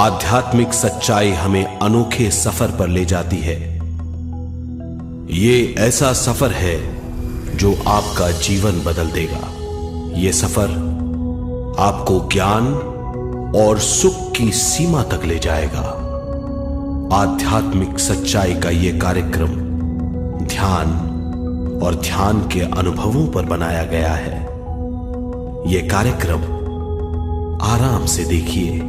आध्यात्मिक सच्चाई हमें अनोखे सफर पर ले जाती है। ये ऐसा सफर है जो आपका जीवन बदल देगा। ये सफर आपको ज्ञान और सुख की सीमा तक ले जाएगा। आध्यात्मिक सच्चाई का ये कार्यक्रम ध्यान और ध्यान के अनुभवों पर बनाया गया है। ये कार्यक्रम आराम से देखिए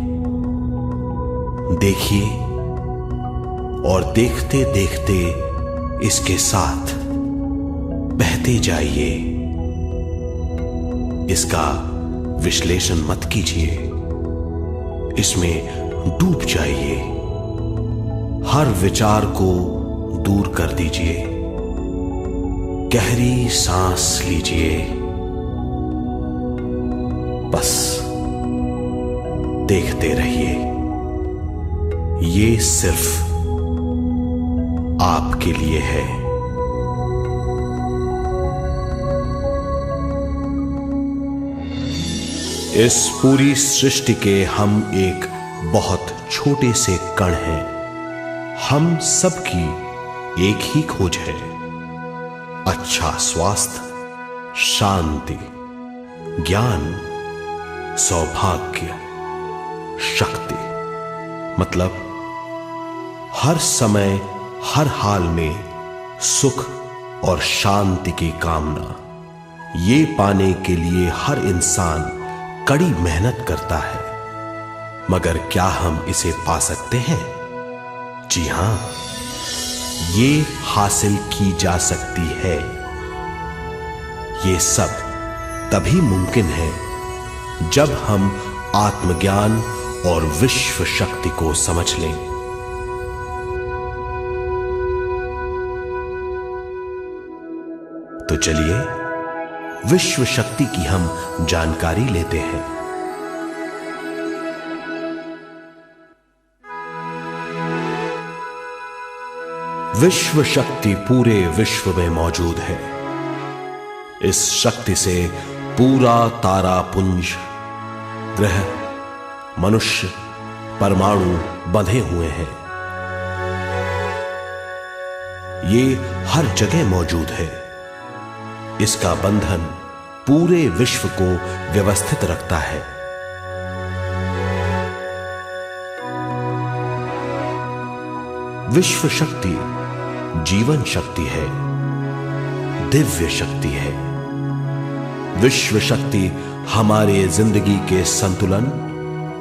और देखते देखते इसके साथ बहते जाइए। इसका विश्लेषण मत कीजिए, इसमें डूब जाइए। हर विचार को दूर कर दीजिए। गहरी सांस लीजिए। बस देखते रहिए। ये सिर्फ आपके लिए है। इस पूरी सृष्टि के हम एक बहुत छोटे से कण हैं। हम सबकी एक ही खोज है, अच्छा स्वास्थ्य, शांति, ज्ञान, सौभाग्य, शक्ति। मतलब हर समय हर हाल में सुख और शांति की कामना। ये पाने के लिए हर इंसान कड़ी मेहनत करता है, मगर क्या हम इसे पा सकते हैं? जी हां, ये हासिल की जा सकती है। ये सब तभी मुमकिन है जब हम आत्मज्ञान और विश्व शक्ति को समझ लें। तो चलिए विश्व शक्ति की हम जानकारी लेते हैं। विश्व शक्ति पूरे विश्व में मौजूद है। इस शक्ति से पूरा तारापुंज, ग्रह, मनुष्य, परमाणु बंधे हुए हैं। ये हर जगह मौजूद है। इसका बंधन पूरे विश्व को व्यवस्थित रखता है। विश्व शक्ति जीवन शक्ति है, दिव्य शक्ति है। विश्व शक्ति हमारे जिंदगी के संतुलन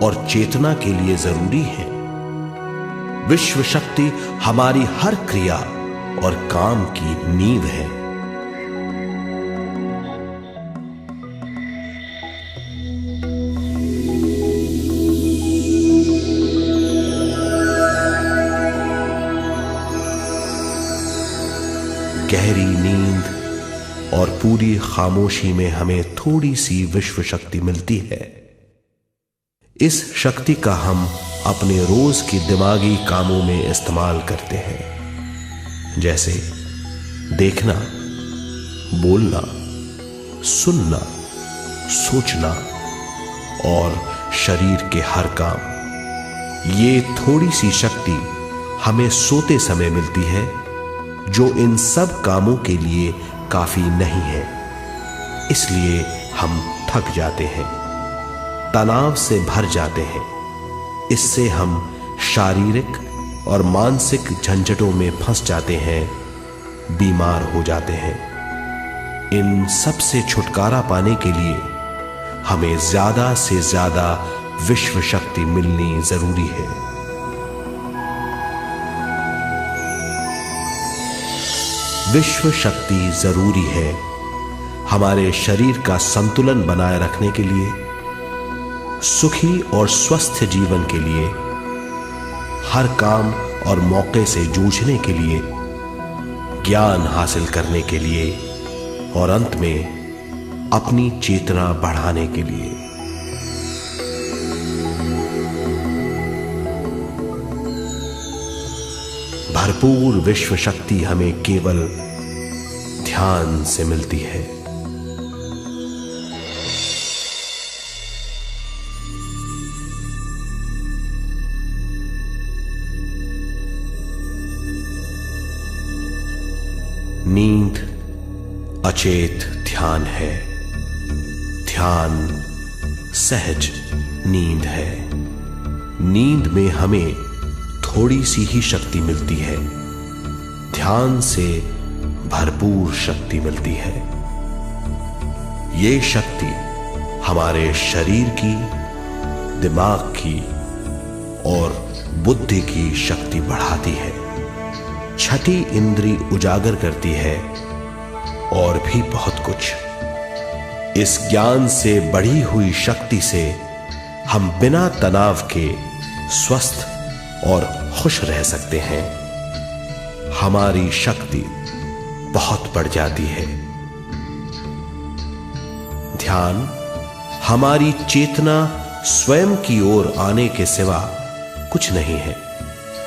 और चेतना के लिए जरूरी है। विश्व शक्ति हमारी हर क्रिया और काम की नींव है। गहरी नींद और पूरी खामोशी में हमें थोड़ी सी विश्व शक्ति मिलती है। इस शक्ति का हम अपने रोज के दिमागी कामों में इस्तेमाल करते हैं, जैसे देखना, बोलना, सुनना, सोचना और शरीर के हर काम। ये थोड़ी सी शक्ति हमें सोते समय मिलती है, जो इन सब कामों के लिए काफी नहीं है। इसलिए हम थक जाते हैं, तनाव से भर जाते हैं। इससे हम शारीरिक और मानसिक झंझटों में फंस जाते हैं, बीमार हो जाते हैं। इन सब से छुटकारा पाने के लिए हमें ज्यादा से ज्यादा विश्व शक्ति मिलनी जरूरी है। विश्व शक्ति जरूरी है हमारे शरीर का संतुलन बनाए रखने के लिए, सुखी और स्वस्थ जीवन के लिए, हर काम और मौके से जूझने के लिए, ज्ञान हासिल करने के लिए और अंत में अपनी चेतना बढ़ाने के लिए। भरपूर विश्व शक्ति हमें केवल ध्यान से मिलती है। अचेत ध्यान है। ध्यान सहज नींद है। नींद में हमें थोड़ी सी ही शक्ति मिलती है, ध्यान से भरपूर शक्ति मिलती है। ये शक्ति हमारे शरीर की, दिमाग की और बुद्धि की शक्ति बढ़ाती है। छठी इंद्री उजागर करती है और भी बहुत कुछ। इस ज्ञान से बढ़ी हुई शक्ति से हम बिना तनाव के स्वस्थ और खुश रह सकते हैं। हमारी शक्ति बहुत बढ़ जाती है। ध्यान हमारी चेतना स्वयं की ओर आने के सिवा कुछ नहीं है।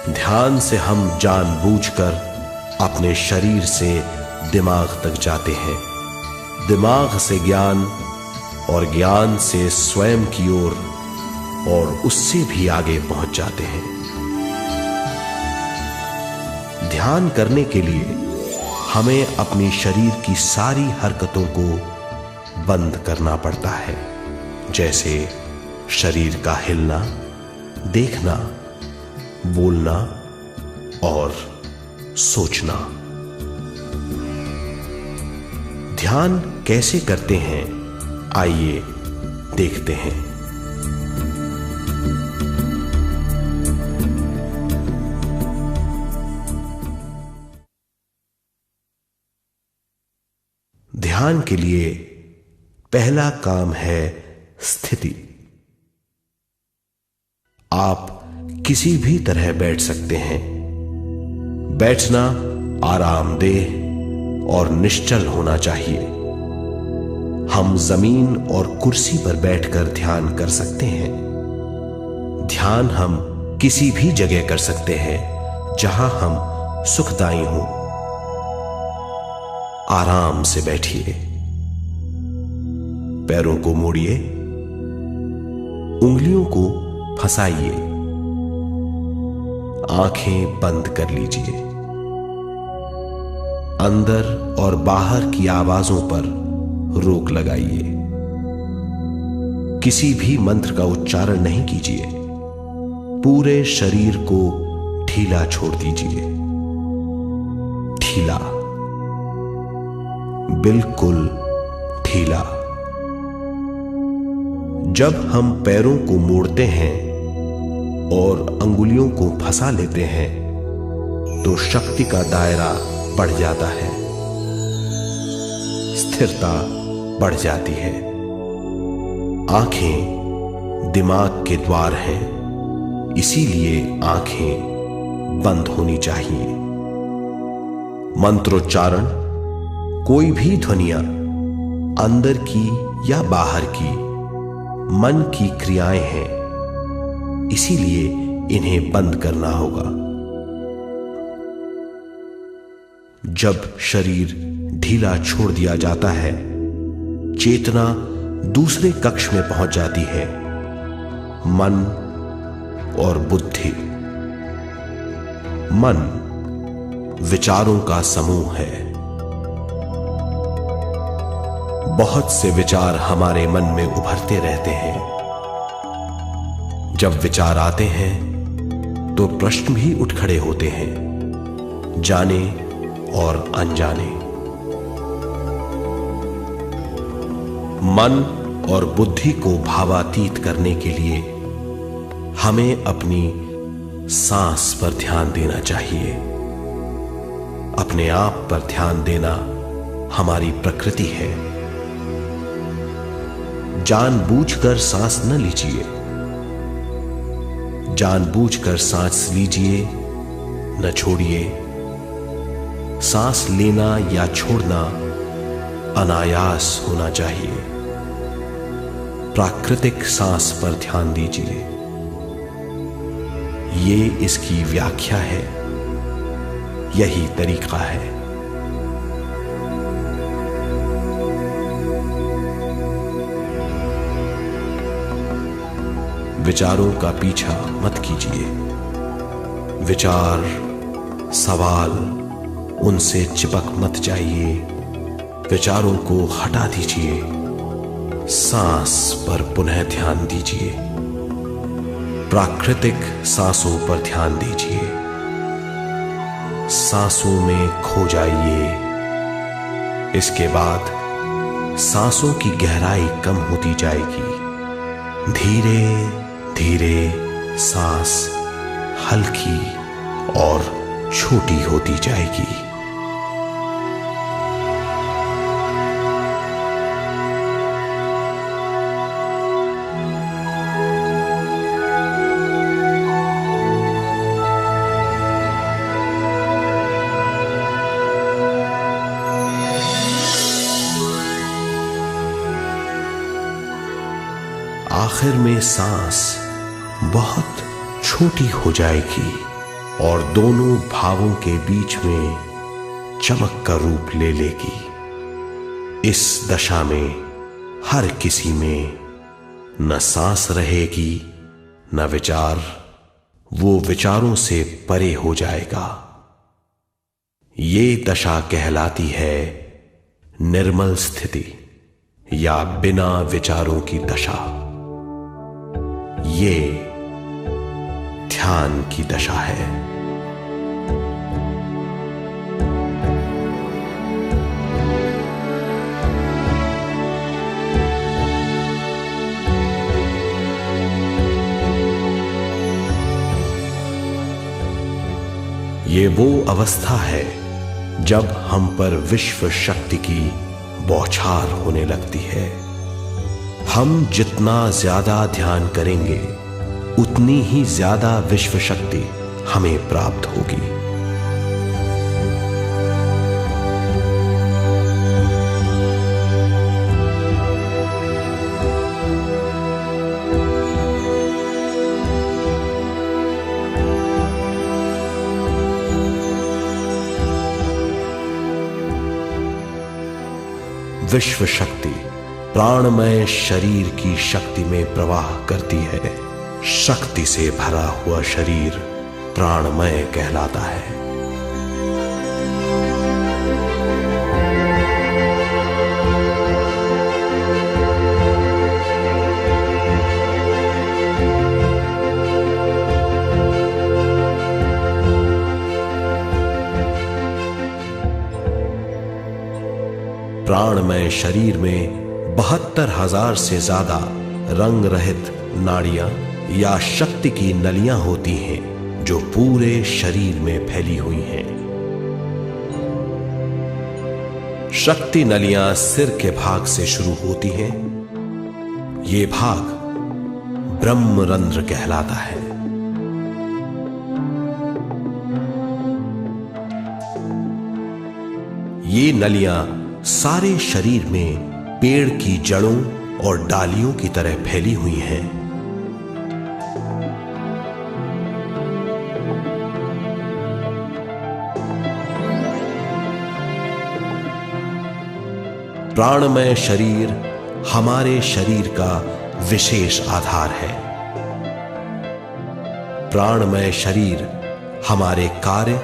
ध्यान से हम जानबूझकर अपने शरीर से दिमाग तक जाते हैं, दिमाग से ज्ञान और ज्ञान से स्वयं की ओर और उससे भी आगे पहुंच जाते हैं। ध्यान करने के लिए हमें अपनी शरीर की सारी हरकतों को बंद करना पड़ता है, जैसे शरीर का हिलना, देखना, बोलना और सोचना। ध्यान कैसे करते हैं, आइए देखते हैं। ध्यान के लिए पहला काम है स्थिति। आप किसी भी तरह बैठ सकते हैं। बैठना आरामदेह और निश्चल होना चाहिए। हम जमीन और कुर्सी पर बैठकर ध्यान कर सकते हैं। ध्यान हम किसी भी जगह कर सकते हैं जहां हम सुखदायी हों। आराम से बैठिए, पैरों को मोड़िए, उंगलियों को फंसाइए, आंखें बंद कर लीजिए। अंदर और बाहर की आवाजों पर रोक लगाइए। किसी भी मंत्र का उच्चारण नहीं कीजिए। पूरे शरीर को ढीला छोड़ दीजिए। ढीला, बिल्कुल ढीला। जब हम पैरों को मोड़ते हैं और अंगुलियों को फंसा लेते हैं तो शक्ति का दायरा बढ़ जाता है, स्थिरता बढ़ जाती है। आंखें दिमाग के द्वार हैं, इसीलिए आंखें बंद होनी चाहिए। मंत्रोच्चारण, कोई भी ध्वनियां अंदर की या बाहर की मन की क्रियाएं हैं, इसीलिए इन्हें बंद करना होगा। जब शरीर ढीला छोड़ दिया जाता है, चेतना दूसरे कक्ष में पहुंच जाती है। मन और बुद्धि। मन विचारों का समूह है। बहुत से विचार हमारे मन में उभरते रहते हैं। जब विचार आते हैं तो प्रश्न भी उठ खड़े होते हैं, जाने और अनजाने। मन और बुद्धि को भावातीत करने के लिए हमें अपनी सांस पर ध्यान देना चाहिए। अपने आप पर ध्यान देना हमारी प्रकृति है। जानबूझकर सांस न लीजिए। जानबूझकर सांस लीजिए, न छोड़िए। सांस लेना या छोड़ना अनायास होना चाहिए। प्राकृतिक सांस पर ध्यान दीजिए। ये इसकी व्याख्या है, यही तरीका है। विचारों का पीछा मत कीजिए। विचार, सवाल, उनसे चिपक मत जाइए। विचारों को हटा दीजिए। सांस पर पुनः ध्यान दीजिए। प्राकृतिक सांसों पर ध्यान दीजिए। सांसों में खो जाइए। इसके बाद सांसों की गहराई कम होती जाएगी। धीरे धीरे सांस हल्की और छोटी होती जाएगी। आखिर में सांस बहुत छोटी हो जाएगी और दोनों भावों के बीच में चमक का रूप ले लेगी। इस दशा में हर किसी में न सांस रहेगी न विचार। वो विचारों से परे हो जाएगा। ये दशा कहलाती है निर्मल स्थिति या बिना विचारों की दशा। ये ध्यान की दशा है। ये वो अवस्था है जब हम पर विश्व शक्ति की बौछार होने लगती है। हम जितना ज्यादा ध्यान करेंगे उतनी ही ज्यादा विश्व शक्ति हमें प्राप्त होगी। विश्व शक्ति प्राणमय शरीर की शक्ति में प्रवाह करती है। शक्ति से भरा हुआ शरीर प्राणमय कहलाता है। प्राणमय शरीर में 72,000 से ज्यादा रंग रहित नाड़ियां या शक्ति की नलियां होती हैं जो पूरे शरीर में फैली हुई हैं। शक्ति नलियां सिर के भाग से शुरू होती हैं। ये भाग ब्रह्मरंध्र कहलाता है। ये नलियां सारे शरीर में पेड़ की जड़ों और डालियों की तरह फैली हुई हैं। प्राणमय शरीर हमारे शरीर का विशेष आधार है। प्राणमय शरीर हमारे कार्य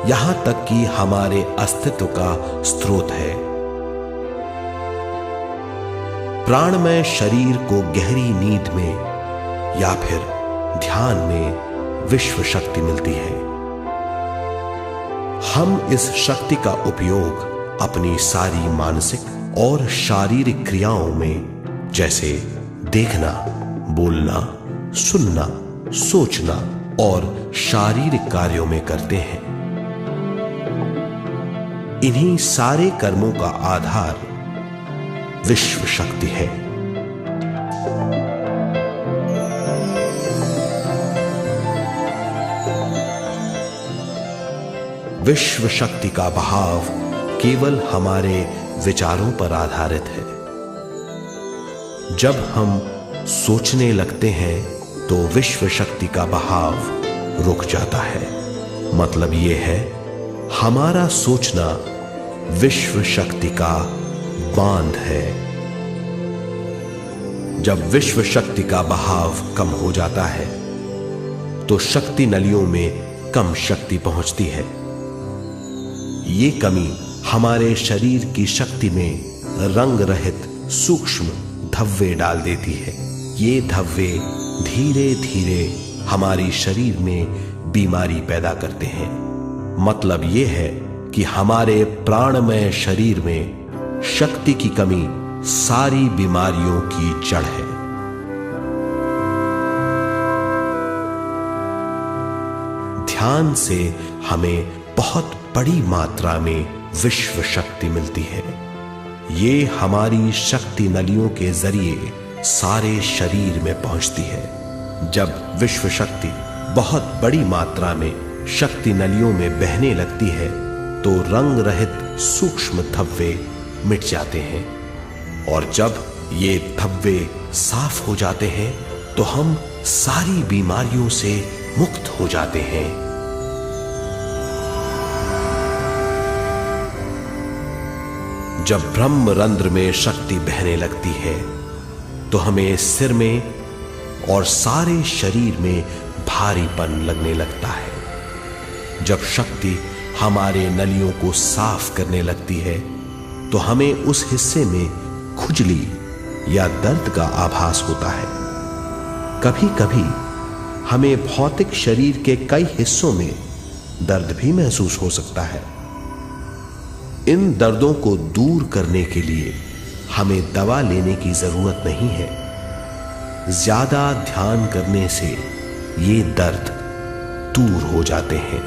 यहां तक कि हमारे अस्तित्व का स्रोत है। प्राणमय शरीर को गहरी नींद में या फिर ध्यान में विश्व शक्ति मिलती है। हम इस शक्ति का उपयोग अपनी सारी मानसिक और शारीरिक क्रियाओं में जैसे देखना, बोलना, सुनना, सोचना और शारीरिक कार्यों में करते हैं। इन्हीं सारे कर्मों का आधार विश्व शक्ति है। विश्व शक्ति का बहाव केवल हमारे विचारों पर आधारित है। जब हम सोचने लगते हैं तो विश्व शक्ति का बहाव रुक जाता है। मतलब यह है, हमारा सोचना विश्व शक्ति का बांध है। जब विश्व शक्ति का बहाव कम हो जाता है तो शक्ति नलियों में कम शक्ति पहुंचती है। ये कमी हमारे शरीर की शक्ति में रंग रहित सूक्ष्म धब्बे डाल देती है। ये धब्बे धीरे धीरे हमारी शरीर में बीमारी पैदा करते हैं। मतलब यह है कि हमारे प्राणमय शरीर में शक्ति की कमी सारी बीमारियों की जड़ है। ध्यान से हमें बहुत बड़ी मात्रा में विश्व शक्ति मिलती है। ये हमारी शक्ति नलियों के जरिए सारे शरीर में पहुंचती है। जब विश्व शक्ति बहुत बड़ी मात्रा में शक्ति नलियों में बहने लगती है तो रंग रहित सूक्ष्म धब्बे मिट जाते हैं, और जब ये धब्बे साफ हो जाते हैं तो हम सारी बीमारियों से मुक्त हो जाते हैं। जब ब्रह्म रंध्र में शक्ति बहने लगती है तो हमें सिर में और सारे शरीर में भारीपन लगने लगता है। जब शक्ति हमारे नलियों को साफ करने लगती है तो हमें उस हिस्से में खुजली या दर्द का आभास होता है। कभी कभी हमें भौतिक शरीर के कई हिस्सों में दर्द भी महसूस हो सकता है। इन दर्दों को दूर करने के लिए हमें दवा लेने की जरूरत नहीं है। ज्यादा ध्यान करने से ये दर्द दूर हो जाते हैं।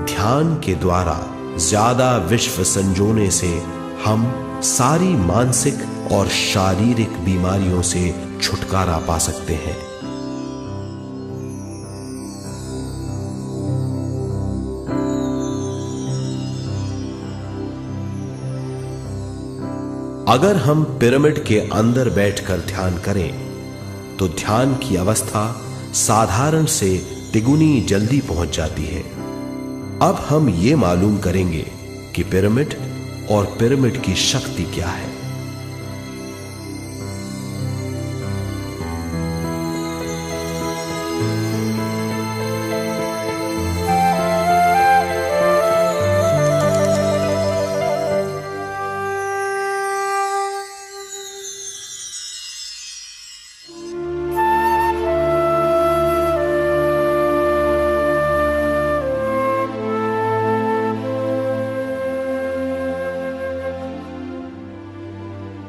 ध्यान के द्वारा ज्यादा विश्व संजोने से हम सारी मानसिक और शारीरिक बीमारियों से छुटकारा पा सकते हैं। अगर हम पिरामिड के अंदर बैठकर ध्यान करें तो ध्यान की अवस्था साधारण से तिगुनी जल्दी पहुंच जाती है। अब हम ये मालूम करेंगे कि पिरामिड और पिरामिड की शक्ति क्या है।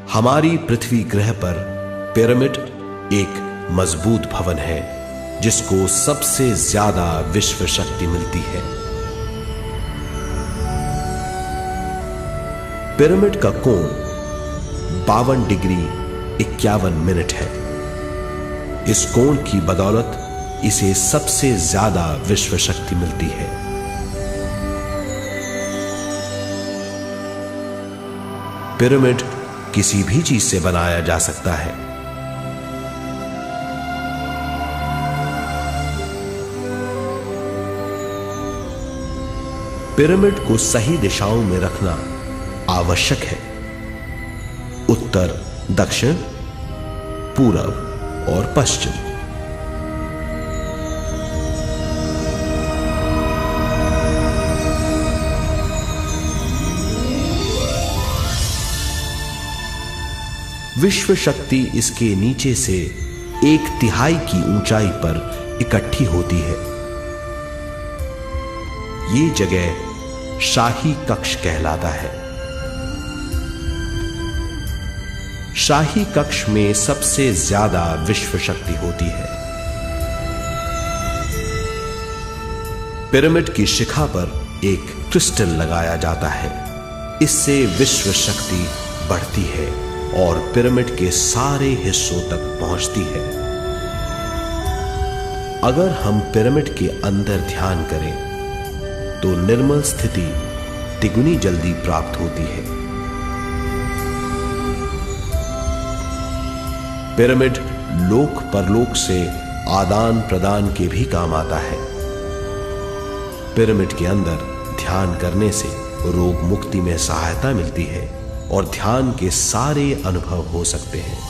हमारी पृथ्वी ग्रह पर पिरामिड एक मजबूत भवन है जिसको सबसे ज्यादा विश्व शक्ति मिलती है। पिरामिड का कोण 52 डिग्री 51 मिनट है। इस कोण की बदौलत इसे सबसे ज्यादा विश्व शक्ति मिलती है। पिरामिड किसी भी चीज से बनाया जा सकता है। पिरामिड को सही दिशाओं में रखना आवश्यक है। उत्तर, दक्षिण, पूरब और पश्चिम। विश्व शक्ति इसके नीचे से 1/3 की ऊंचाई पर इकट्ठी होती है। ये जगह शाही कक्ष कहलाता है। शाही कक्ष में सबसे ज्यादा विश्व शक्ति होती है। पिरामिड की शिखा पर एक क्रिस्टल लगाया जाता है। इससे विश्व शक्ति बढ़ती है और पिरामिड के सारे हिस्सों तक पहुंचती है। अगर हम पिरामिड के अंदर ध्यान करें तो निर्मल स्थिति तिगुनी जल्दी प्राप्त होती है। पिरामिड लोक परलोक से आदान प्रदान के भी काम आता है। पिरामिड के अंदर ध्यान करने से रोग मुक्ति में सहायता मिलती है और ध्यान के सारे अनुभव हो सकते हैं।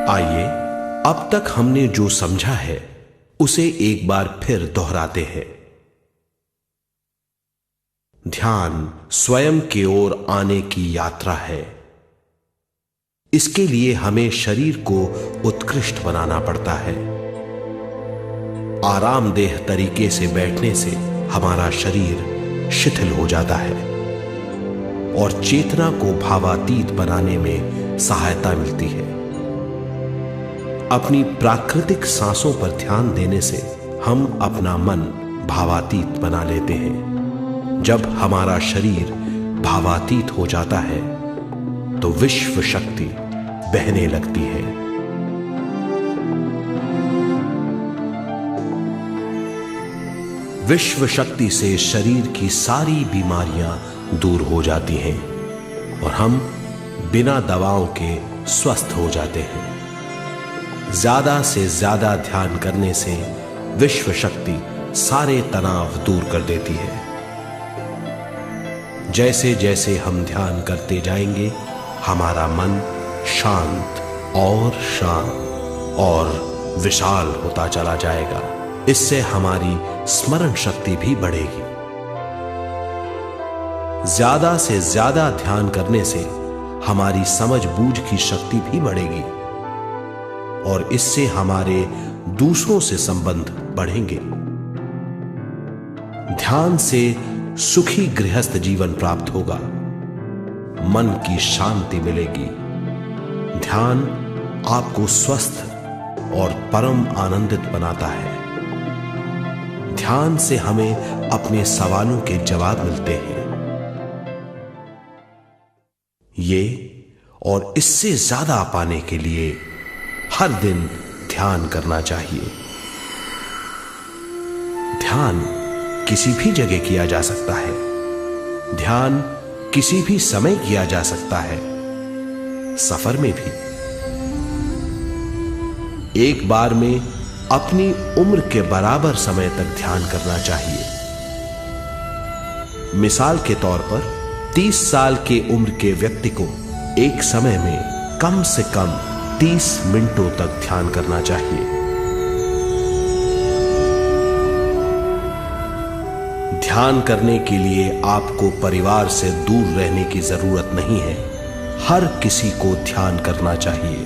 आइए अब तक हमने जो समझा है उसे एक बार फिर दोहराते हैं। ध्यान स्वयं की ओर आने की यात्रा है। इसके लिए हमें शरीर को उत्कृष्ट बनाना पड़ता है। आरामदेह तरीके से बैठने से हमारा शरीर शिथिल हो जाता है और चेतना को भावातीत बनाने में सहायता मिलती है। अपनी प्राकृतिक सांसों पर ध्यान देने से हम अपना मन भावातीत बना लेते हैं। जब हमारा शरीर भावातीत हो जाता है तो विश्व शक्ति बहने लगती है। विश्व शक्ति से शरीर की सारी बीमारियां दूर हो जाती हैं और हम बिना दवाओं के स्वस्थ हो जाते हैं। ज्यादा से ज्यादा ध्यान करने से विश्व शक्ति सारे तनाव दूर कर देती है। जैसे जैसे हम ध्यान करते जाएंगे हमारा मन शांत और विशाल होता चला जाएगा। इससे हमारी स्मरण शक्ति भी बढ़ेगी। ज्यादा से ज्यादा ध्यान करने से हमारी समझ बूझ की शक्ति भी बढ़ेगी और इससे हमारे दूसरों से संबंध बढ़ेंगे। ध्यान से सुखी गृहस्थ जीवन प्राप्त होगा, मन की शांति मिलेगी। ध्यान आपको स्वस्थ और परम आनंदित बनाता है। ध्यान से हमें अपने सवालों के जवाब मिलते हैं। ये और इससे ज्यादा पाने के लिए हर दिन ध्यान करना चाहिए। ध्यान किसी भी जगह किया जा सकता है। ध्यान किसी भी समय किया जा सकता है, सफर में भी। एक बार में अपनी उम्र के बराबर समय तक ध्यान करना चाहिए। मिसाल के तौर पर 30 साल के उम्र के व्यक्ति को एक समय में कम से कम 30 मिनटों तक ध्यान करना चाहिए। ध्यान करने के लिए आपको परिवार से दूर रहने की जरूरत नहीं है। हर किसी को ध्यान करना चाहिए।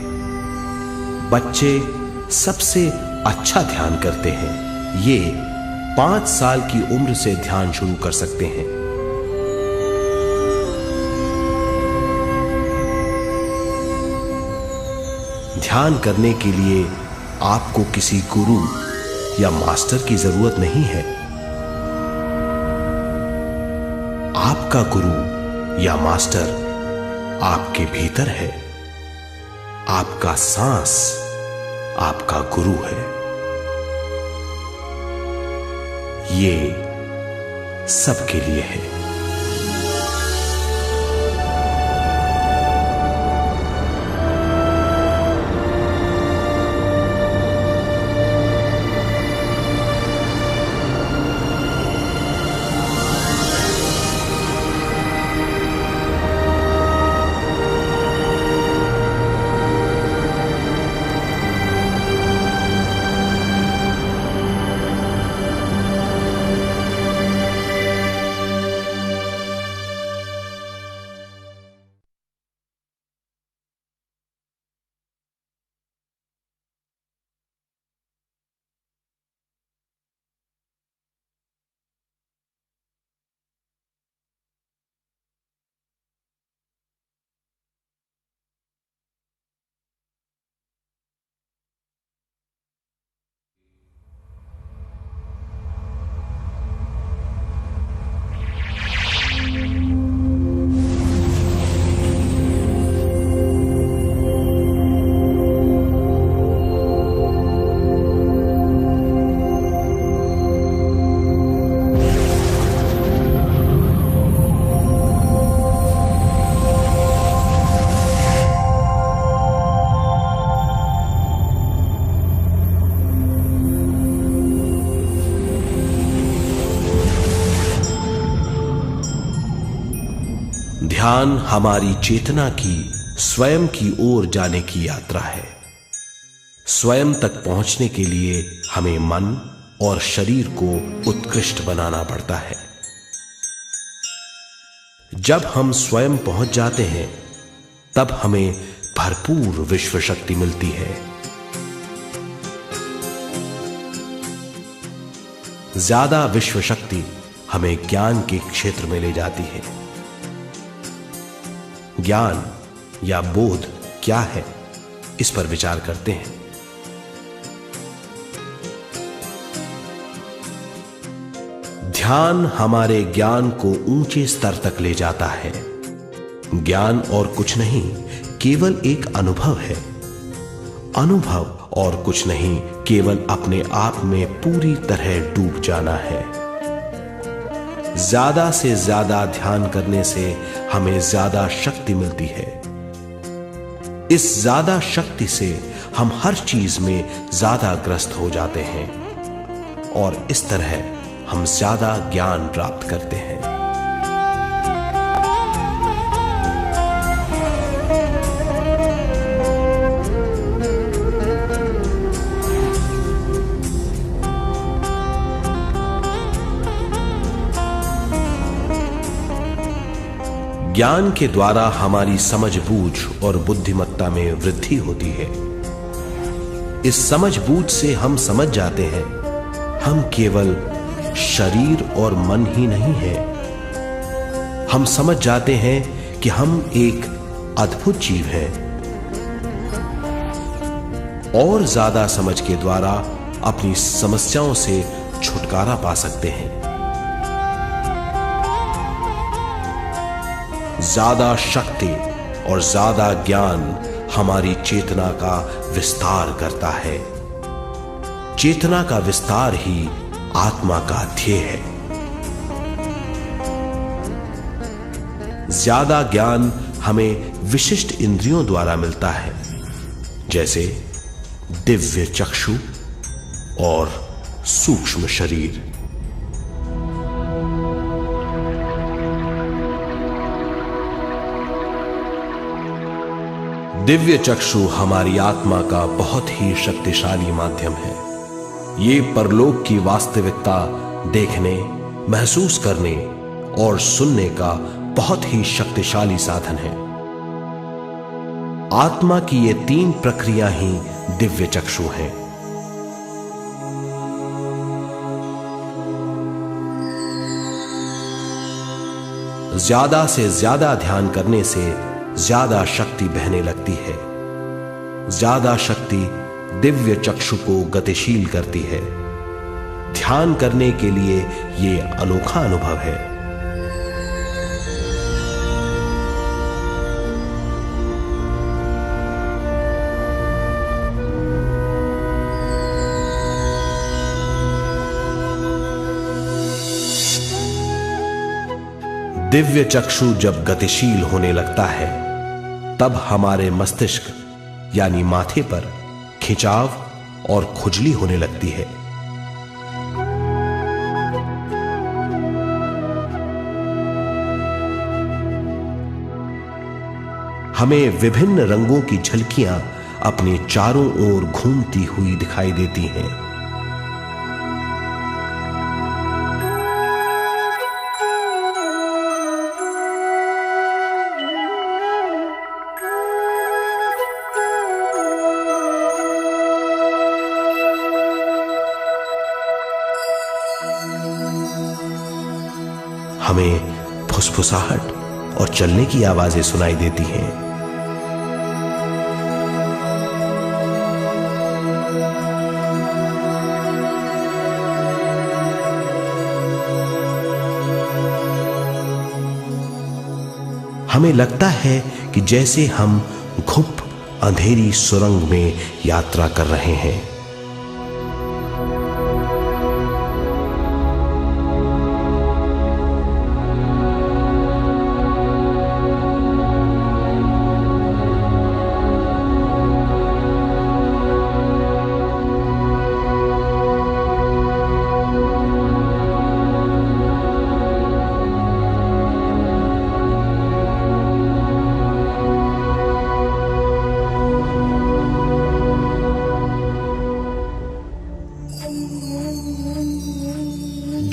बच्चे सबसे अच्छा ध्यान करते हैं। ये 5 साल की उम्र से ध्यान शुरू कर सकते हैं। ध्यान करने के लिए आपको किसी गुरु या मास्टर की जरूरत नहीं है। आपका गुरु या मास्टर आपके भीतर है। आपका सांस आपका गुरु है। ये सबके लिए है। ध्यान हमारी चेतना की स्वयं की ओर जाने की यात्रा है। स्वयं तक पहुंचने के लिए हमें मन और शरीर को उत्कृष्ट बनाना पड़ता है। जब हम स्वयं पहुंच जाते हैं तब हमें भरपूर विश्व शक्ति मिलती है। ज्यादा विश्व शक्ति हमें ज्ञान के क्षेत्र में ले जाती है। ज्ञान या बोध क्या है, इस पर विचार करते हैं। ध्यान हमारे ज्ञान को ऊंचे स्तर तक ले जाता है। ज्ञान और कुछ नहीं, केवल एक अनुभव है। अनुभव और कुछ नहीं, केवल अपने आप में पूरी तरह डूब जाना है। ज्यादा से ज्यादा ध्यान करने से हमें ज्यादा शक्ति मिलती है। इस ज्यादा शक्ति से हम हर चीज में ज्यादा ग्रस्त हो जाते हैं और इस तरह हम ज्यादा ज्ञान प्राप्त करते हैं। ज्ञान के द्वारा हमारी समझबूझ और बुद्धिमत्ता में वृद्धि होती है। इस समझबूझ से हम समझ जाते हैं हम केवल शरीर और मन ही नहीं है। हम समझ जाते हैं कि हम एक अद्भुत जीव हैं। और ज्यादा समझ के द्वारा अपनी समस्याओं से छुटकारा पा सकते हैं। ज्यादा शक्ति और ज्यादा ज्ञान हमारी चेतना का विस्तार करता है। चेतना का विस्तार ही आत्मा का ध्येय है। ज्यादा ज्ञान हमें विशिष्ट इंद्रियों द्वारा मिलता है, जैसे दिव्य चक्षु और सूक्ष्म शरीर। दिव्य चक्षु हमारी आत्मा का बहुत ही शक्तिशाली माध्यम है। ये परलोक की वास्तविकता देखने, महसूस करने और सुनने का बहुत ही शक्तिशाली साधन है। आत्मा की ये 3 प्रक्रिया ही दिव्य चक्षु हैं। ज्यादा से ज्यादा ध्यान करने से ज्यादा शक्ति बहने लगती है। ज्यादा शक्ति दिव्य चक्षु को गतिशील करती है। ध्यान करने के लिए यह अनोखा अनुभव है। दिव्य चक्षु जब गतिशील होने लगता है तब हमारे मस्तिष्क यानी माथे पर खिंचाव और खुजली होने लगती है। हमें विभिन्न रंगों की झलकियां अपने चारों ओर घूमती हुई दिखाई देती हैं। हमें फुसफुसाहट और चलने की आवाजें सुनाई देती हैं। हमें लगता है कि जैसे हम घुप अंधेरी सुरंग में यात्रा कर रहे हैं।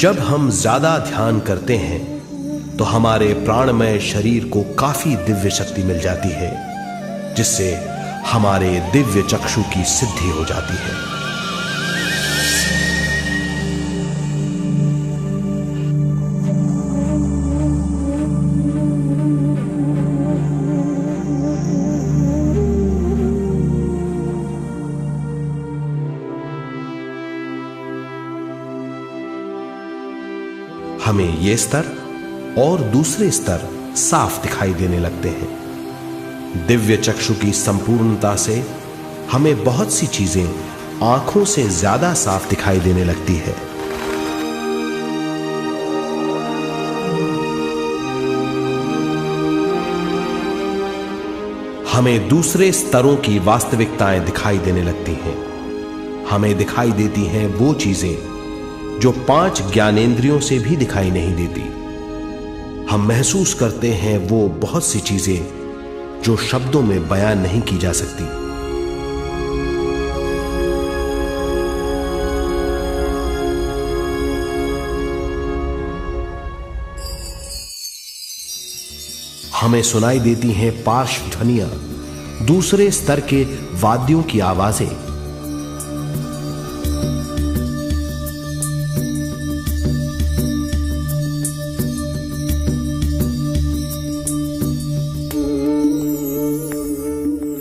जब हम ज्यादा ध्यान करते हैं तो हमारे प्राणमय शरीर को काफी दिव्य शक्ति मिल जाती है, जिससे हमारे दिव्य चक्षु की सिद्धि हो जाती है। हमें ये स्तर और दूसरे स्तर साफ दिखाई देने लगते हैं। दिव्य चक्षु की संपूर्णता से हमें बहुत सी चीजें आंखों से ज्यादा साफ दिखाई देने लगती है। हमें दूसरे स्तरों की वास्तविकताएं दिखाई देने लगती हैं। हमें दिखाई देती हैं वो चीजें जो 5 ज्ञानेंद्रियों से भी दिखाई नहीं देती। हम महसूस करते हैं वो बहुत सी चीजें जो शब्दों में बयान नहीं की जा सकती। हमें सुनाई देती हैं पार्श्व ध्वनियां, दूसरे स्तर के वाद्यों की आवाजें।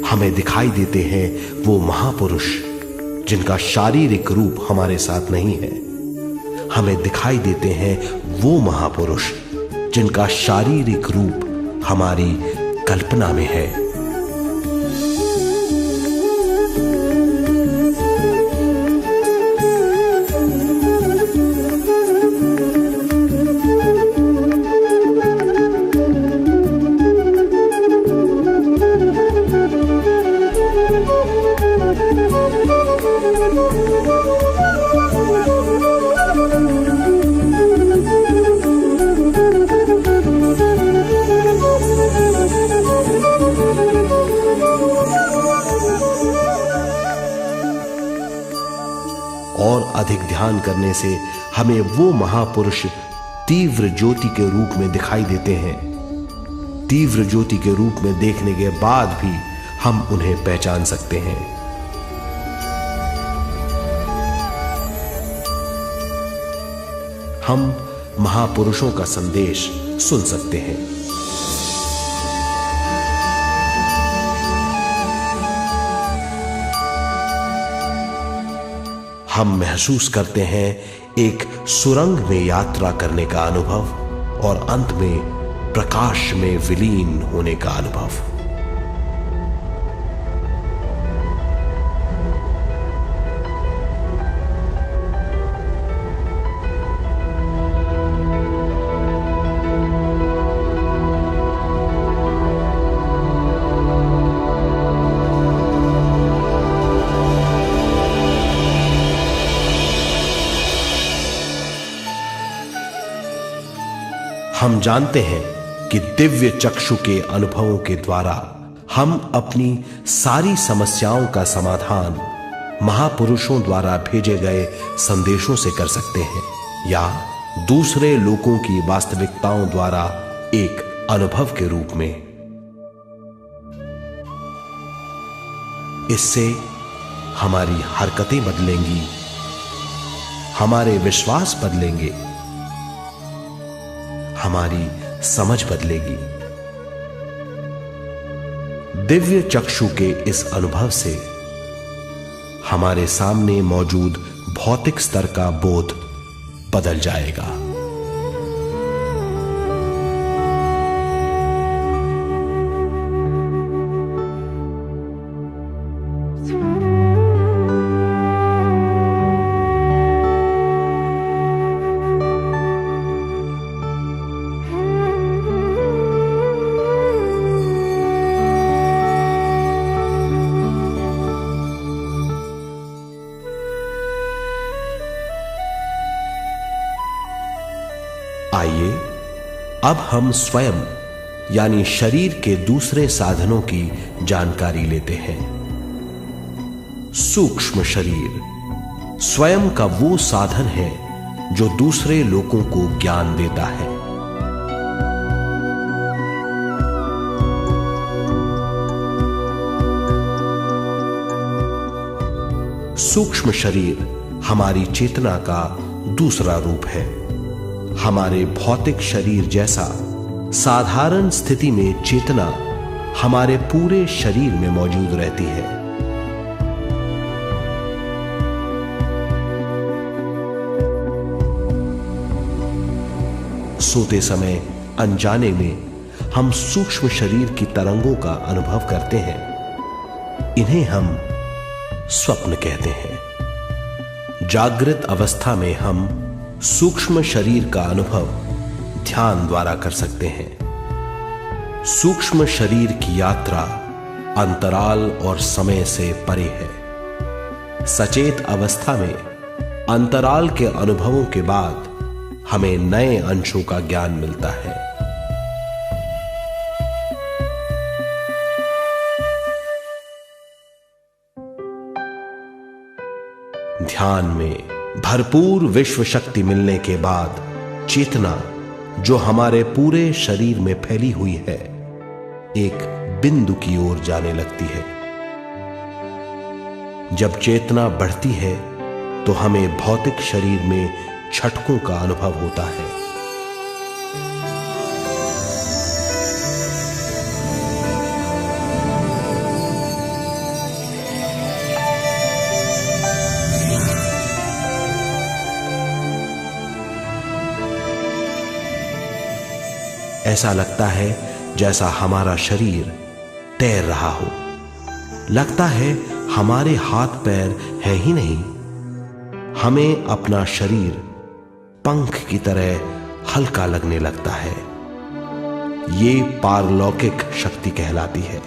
हमें दिखाई देते हैं वो महापुरुष जिनका शारीरिक रूप हमारे साथ नहीं है। हमें दिखाई देते हैं वो महापुरुष जिनका शारीरिक रूप हमारी कल्पना में है। और अधिक ध्यान करने से हमें वो महापुरुष तीव्र ज्योति के रूप में दिखाई देते हैं। तीव्र ज्योति के रूप में देखने के बाद भी हम उन्हें पहचान सकते हैं। हम महापुरुषों का संदेश सुन सकते हैं। हम महसूस करते हैं एक सुरंग में यात्रा करने का अनुभव और अंत में प्रकाश में विलीन होने का अनुभव। हम जानते हैं कि दिव्य चक्षु के अनुभवों के द्वारा हम अपनी सारी समस्याओं का समाधान महापुरुषों द्वारा भेजे गए संदेशों से कर सकते हैं या दूसरे लोगों की वास्तविकताओं द्वारा एक अनुभव के रूप में। इससे हमारी हरकतें बदलेंगी, हमारे विश्वास बदलेंगे, हमारी समझ बदलेगी। दिव्य चक्षु के इस अनुभव से हमारे सामने मौजूद भौतिक स्तर का बोध बदल जाएगा। आइए अब हम स्वयं यानी शरीर के दूसरे साधनों की जानकारी लेते हैं। सूक्ष्म शरीर स्वयं का वो साधन है जो दूसरे लोगों को ज्ञान देता है। सूक्ष्म शरीर हमारी चेतना का दूसरा रूप है। हमारे भौतिक शरीर जैसा साधारण स्थिति में चेतना हमारे पूरे शरीर में मौजूद रहती है। सोते समय अनजाने में हम सूक्ष्म शरीर की तरंगों का अनुभव करते हैं। इन्हें हम स्वप्न कहते हैं। जागृत अवस्था में हम सूक्ष्म शरीर का अनुभव ध्यान द्वारा कर सकते हैं। सूक्ष्म शरीर की यात्रा अंतराल और समय से परे है। सचेत अवस्था में अंतराल के अनुभवों के बाद हमें नए अंशों का ज्ञान मिलता है। ध्यान में भरपूर विश्व शक्ति मिलने के बाद चेतना जो हमारे पूरे शरीर में फैली हुई है, एक बिंदु की ओर जाने लगती है। जब चेतना बढ़ती है तो हमें भौतिक शरीर में झटकों का अनुभव होता है। ऐसा लगता है जैसा हमारा शरीर तैर रहा हो। लगता है हमारे हाथ पैर है ही नहीं। हमें अपना शरीर पंख की तरह हल्का लगने लगता है। ये पारलौकिक शक्ति कहलाती है।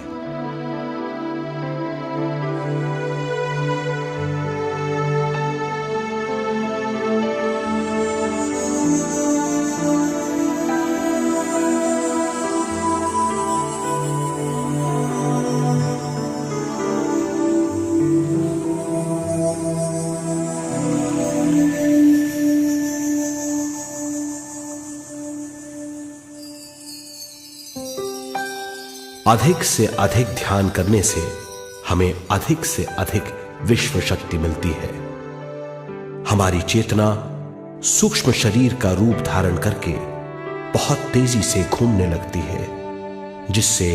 अधिक से अधिक ध्यान करने से हमें अधिक से अधिक विश्व शक्ति मिलती है। हमारी चेतना सूक्ष्म शरीर का रूप धारण करके बहुत तेजी से घूमने लगती है, जिससे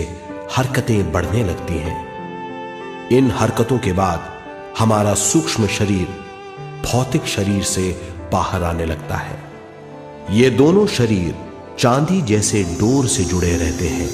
हरकतें बढ़ने लगती हैं। इन हरकतों के बाद हमारा सूक्ष्म शरीर भौतिक शरीर से बाहर आने लगता है। ये दोनों शरीर चांदी जैसे डोर से जुड़े रहते हैं।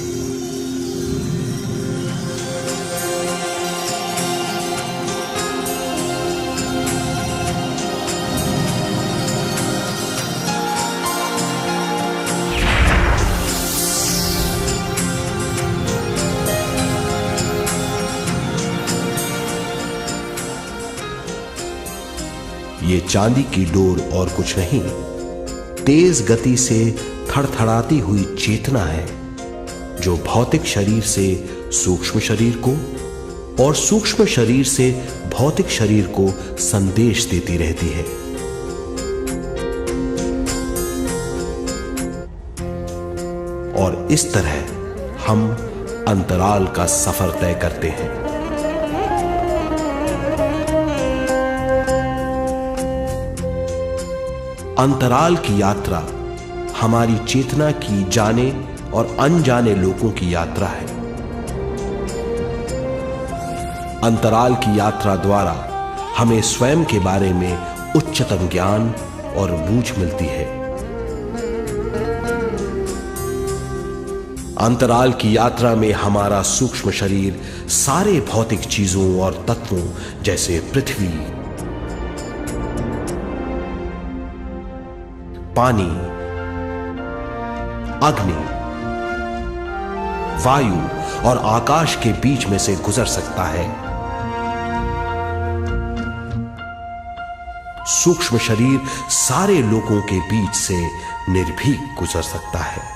ये चांदी की डोर और कुछ नहीं, तेज गति से थड़थड़ाती हुई चेतना है, जो भौतिक शरीर से सूक्ष्म शरीर को और सूक्ष्म शरीर से भौतिक शरीर को संदेश देती रहती है। और इस तरह हम अंतराल का सफर तय करते हैं। अंतराल की यात्रा हमारी चेतना की जाने और अनजाने लोगों की यात्रा है। अंतराल की यात्रा द्वारा हमें स्वयं के बारे में उच्चतम ज्ञान और बूझ मिलती है। अंतराल की यात्रा में हमारा सूक्ष्म शरीर सारे भौतिक चीजों और तत्वों जैसे पृथ्वी, पानी, अग्नि, वायु और आकाश के बीच में से गुजर सकता है। सूक्ष्म शरीर सारे लोगों के बीच से निर्भीक गुजर सकता है।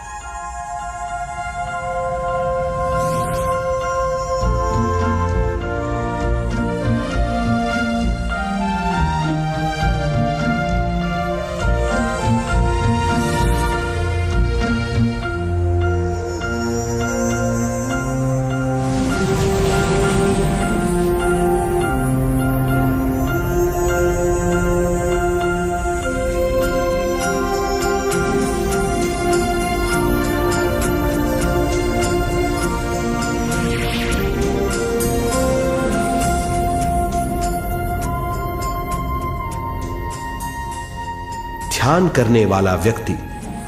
ध्यान करने वाला व्यक्ति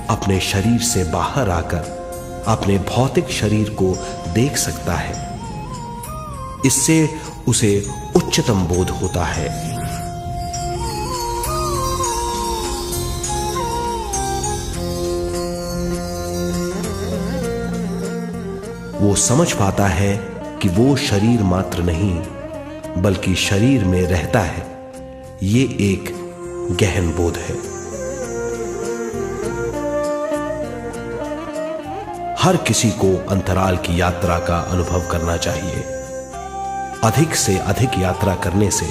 अपने शरीर से बाहर आकर अपने भौतिक शरीर को देख सकता है। इससे उसे उच्चतम बोध होता है। वो समझ पाता है कि वो शरीर मात्र नहीं बल्कि शरीर में रहता है। ये एक गहन बोध है। हर किसी को अंतराल की यात्रा का अनुभव करना चाहिए। अधिक से अधिक यात्रा करने से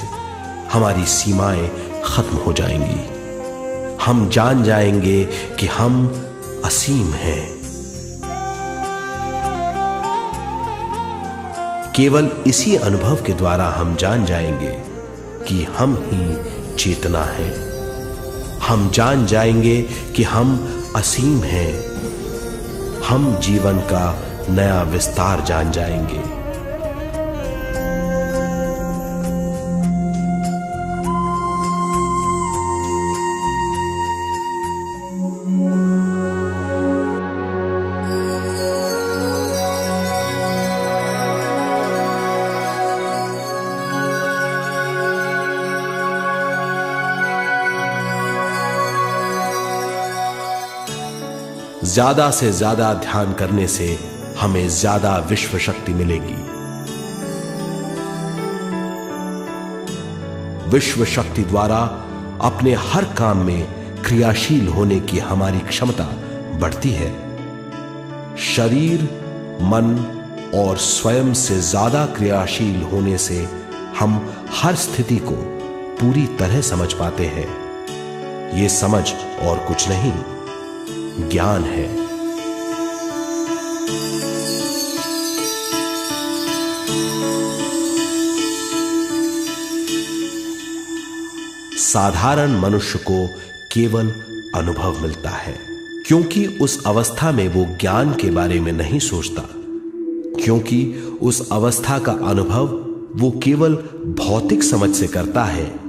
हमारी सीमाएं खत्म हो जाएंगी। हम जान जाएंगे कि हम असीम हैं। केवल इसी अनुभव के द्वारा हम जान जाएंगे कि हम ही चेतना है। हम जान जाएंगे कि हम असीम हैं। हम जीवन का नया विस्तार जान जाएंगे। ज्यादा से ज्यादा ध्यान करने से हमें ज्यादा विश्व शक्ति मिलेगी। विश्व शक्ति द्वारा अपने हर काम में क्रियाशील होने की हमारी क्षमता बढ़ती है। शरीर, मन और स्वयं से ज्यादा क्रियाशील होने से हम हर स्थिति को पूरी तरह समझ पाते हैं। ये समझ और कुछ नहीं, ज्ञान है। साधारण मनुष्य को केवल अनुभव मिलता है, क्योंकि उस अवस्था में वो ज्ञान के बारे में नहीं सोचता, क्योंकि उस अवस्था का अनुभव वो केवल भौतिक समझ से करता है।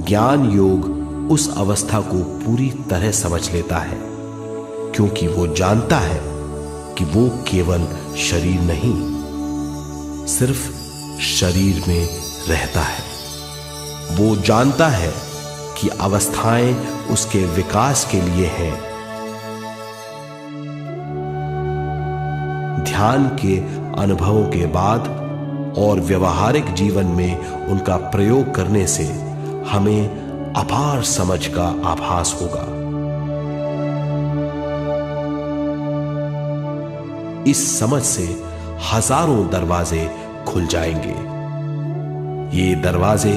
ज्ञान योग उस अवस्था को पूरी तरह समझ लेता है, क्योंकि वो जानता है कि वो केवल शरीर नहीं, सिर्फ शरीर में रहता है। वो जानता है कि अवस्थाएं उसके विकास के लिए हैं। ध्यान के अनुभवों के बाद और व्यवहारिक जीवन में उनका प्रयोग करने से हमें अपार समझ का आभास होगा। इस समझ से हजारों दरवाजे खुल जाएंगे। ये दरवाजे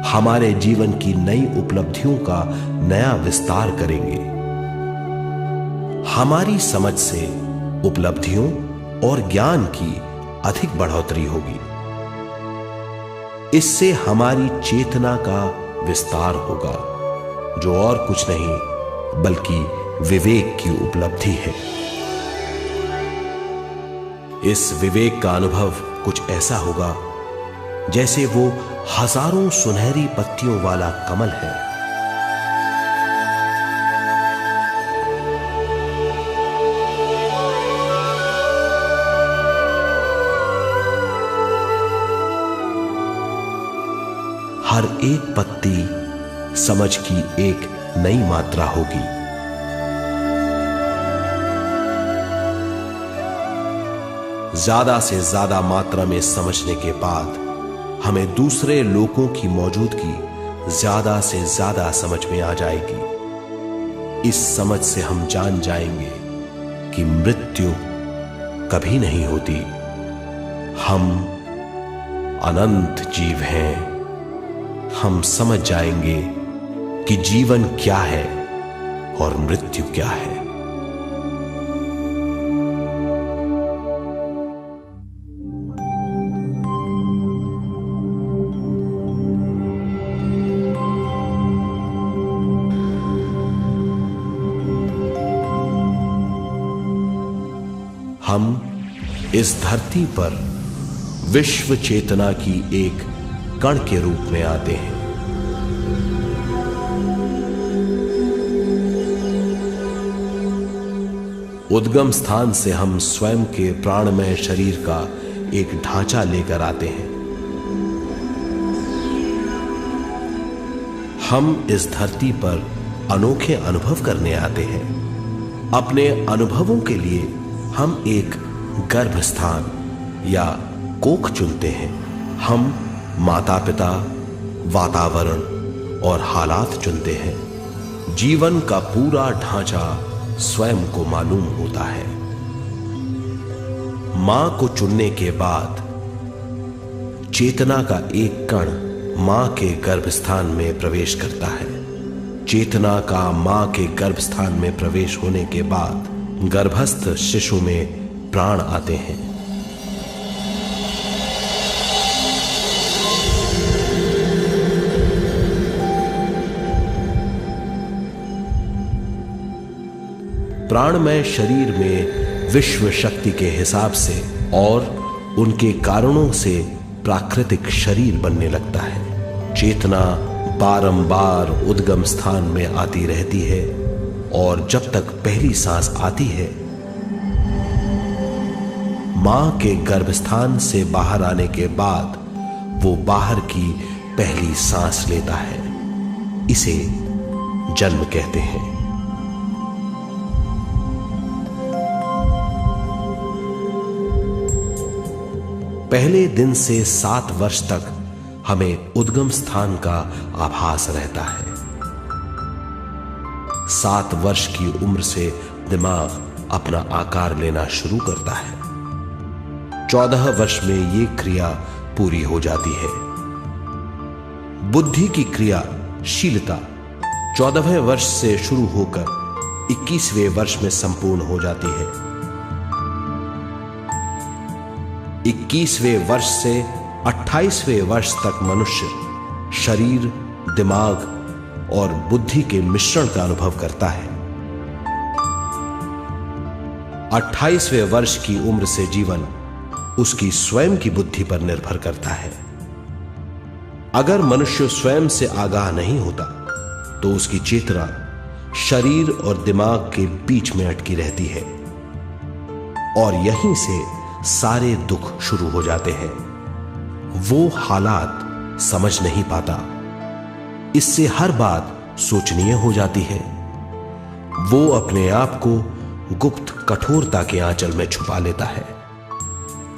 हमारे जीवन की नई उपलब्धियों का नया विस्तार करेंगे। हमारी समझ से उपलब्धियों और ज्ञान की अधिक बढ़ोतरी होगी। इससे हमारी चेतना का विस्तार होगा, जो और कुछ नहीं बल्कि विवेक की उपलब्धि है। इस विवेक का अनुभव कुछ ऐसा होगा जैसे वो हजारों सुनहरी पत्तियों वाला कमल है। हर एक पत्ती समझ की एक नई मात्रा होगी। ज्यादा से ज्यादा मात्रा में समझने के बाद हमें दूसरे लोगों की मौजूदगी ज्यादा से ज्यादा समझ में आ जाएगी। इस समझ से हम जान जाएंगे कि मृत्यु कभी नहीं होती। हम अनंत जीव हैं। हम समझ जाएंगे कि जीवन क्या है और मृत्यु क्या है। हम इस धरती पर विश्व चेतना की एक कण के रूप में आते हैं। उद्गम स्थान से हम स्वयं के प्राणमय शरीर का एक ढांचा लेकर आते हैं। हम इस धरती पर अनोखे अनुभव करने आते हैं। अपने अनुभवों के लिए हम एक गर्भ स्थान या कोख चुनते हैं। हम माता पिता, वातावरण और हालात चुनते हैं। जीवन का पूरा ढांचा स्वयं को मालूम होता है। मां को चुनने के बाद चेतना का एक कण मां के गर्भस्थान में प्रवेश करता है। चेतना का मां के गर्भस्थान में प्रवेश होने के बाद गर्भस्थ शिशु में प्राण आते हैं। प्राणमय शरीर में विश्व शक्ति के हिसाब से और उनके कारणों से प्राकृतिक शरीर बनने लगता है। चेतना बारंबार उद्गम स्थान में आती रहती है और जब तक पहली सांस आती है, मां के गर्भस्थान से बाहर आने के बाद वो बाहर की पहली सांस लेता है। इसे जन्म कहते हैं। पहले दिन से 7 वर्ष तक हमें उद्गम स्थान का आभास रहता है। 7 वर्ष की उम्र से दिमाग अपना आकार लेना शुरू करता है। 14 वर्ष में यह क्रिया पूरी हो जाती है। बुद्धि की क्रियाशीलता 14वें वर्ष से शुरू होकर 21वें वर्ष में संपूर्ण हो जाती है। 21वें वर्ष से 28वें वर्ष तक मनुष्य शरीर, दिमाग और बुद्धि के मिश्रण का अनुभव करता है। 28वें वर्ष की उम्र से जीवन उसकी स्वयं की बुद्धि पर निर्भर करता है। अगर मनुष्य स्वयं से आगाह नहीं होता तो उसकी चेतना शरीर और दिमाग के बीच में अटकी रहती है और यहीं से सारे दुख शुरू हो जाते हैं। वो हालात समझ नहीं पाता, इससे हर बात सोचनीय हो जाती है। वो अपने आप को गुप्त कठोरता के आंचल में छुपा लेता है।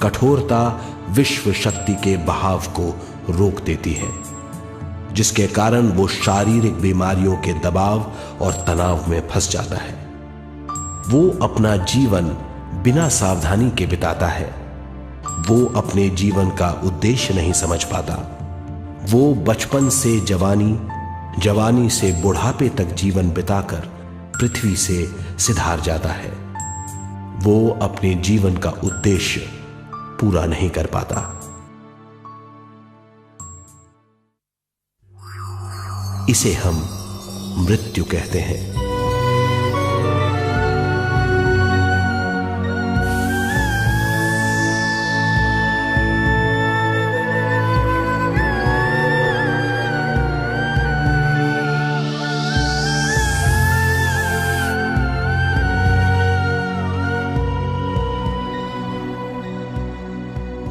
कठोरता विश्व शक्ति के बहाव को रोक देती है, जिसके कारण वो शारीरिक बीमारियों के दबाव और तनाव में फंस जाता है। वो अपना जीवन बिना सावधानी के बिताता है। वो अपने जीवन का उद्देश्य नहीं समझ पाता। वो बचपन से जवानी, जवानी से बुढ़ापे तक जीवन बिताकर पृथ्वी से सिधार जाता है। वो अपने जीवन का उद्देश्य पूरा नहीं कर पाता। इसे हम मृत्यु कहते हैं।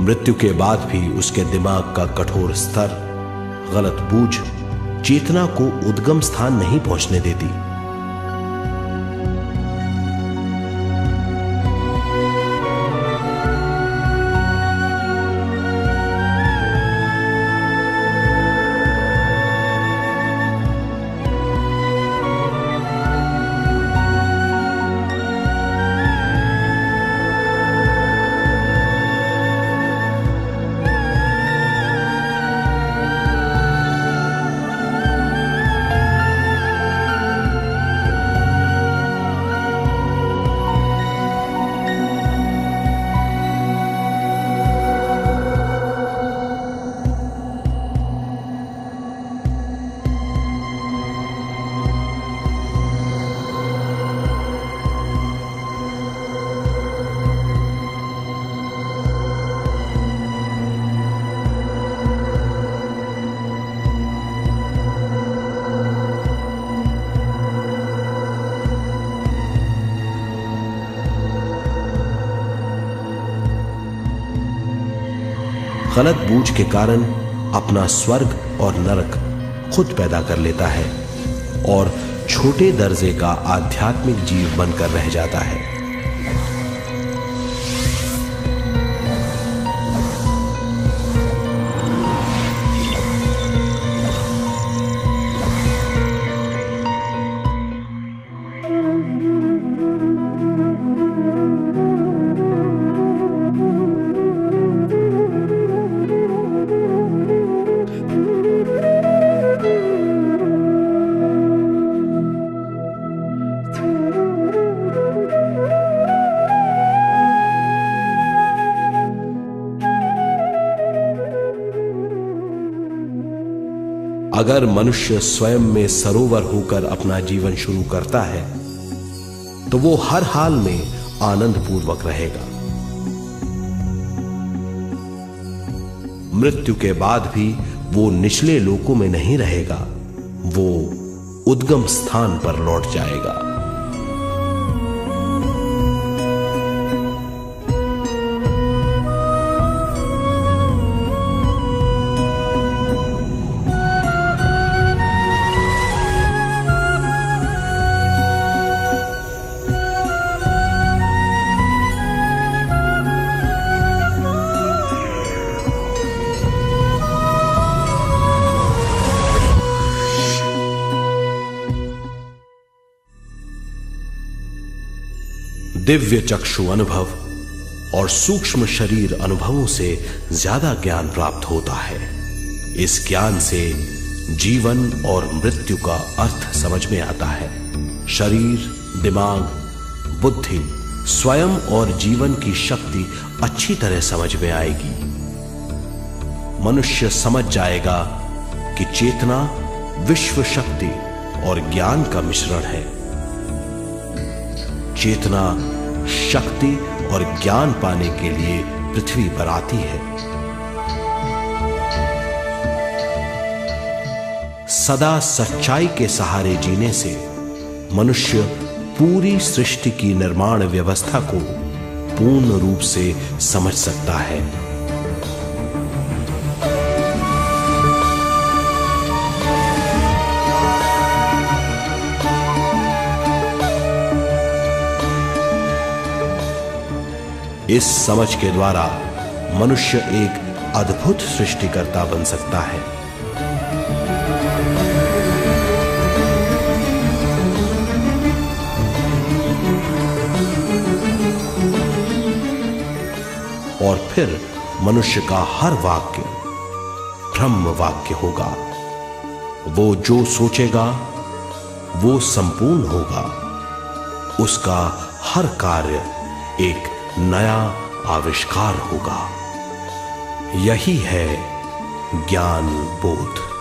मृत्यु के बाद भी उसके दिमाग का कठोर स्तर, गलत बूझ चेतना को उद्गम स्थान नहीं पहुंचने देती। गलत बूझ के कारण अपना स्वर्ग और नरक खुद पैदा कर लेता है और छोटे दर्जे का आध्यात्मिक जीव बनकर रह जाता है। अगर मनुष्य स्वयं में सरोवर होकर अपना जीवन शुरू करता है तो वो हर हाल में आनंद पूर्वक रहेगा। मृत्यु के बाद भी वो निचले लोकों में नहीं रहेगा, वो उद्गम स्थान पर लौट जाएगा। दिव्य चक्षु अनुभव और सूक्ष्म शरीर अनुभवों से ज्यादा ज्ञान प्राप्त होता है। इस ज्ञान से जीवन और मृत्यु का अर्थ समझ में आता है। शरीर, दिमाग, बुद्धि, स्वयं और जीवन की शक्ति अच्छी तरह समझ में आएगी। मनुष्य समझ जाएगा कि चेतना विश्व शक्ति और ज्ञान का मिश्रण है। चेतना शक्ति और ज्ञान पाने के लिए पृथ्वी पर आती है। सदा सच्चाई के सहारे जीने से मनुष्य पूरी सृष्टि की निर्माण व्यवस्था को पूर्ण रूप से समझ सकता है। इस समझ के द्वारा मनुष्य एक अद्भुत सृष्टिकर्ता बन सकता है। और फिर मनुष्य का हर वाक्य ब्रह्म वाक्य होगा। वो जो सोचेगा वो संपूर्ण होगा। उसका हर कार्य एक नया आविष्कार होगा। यही है ज्ञान बोध।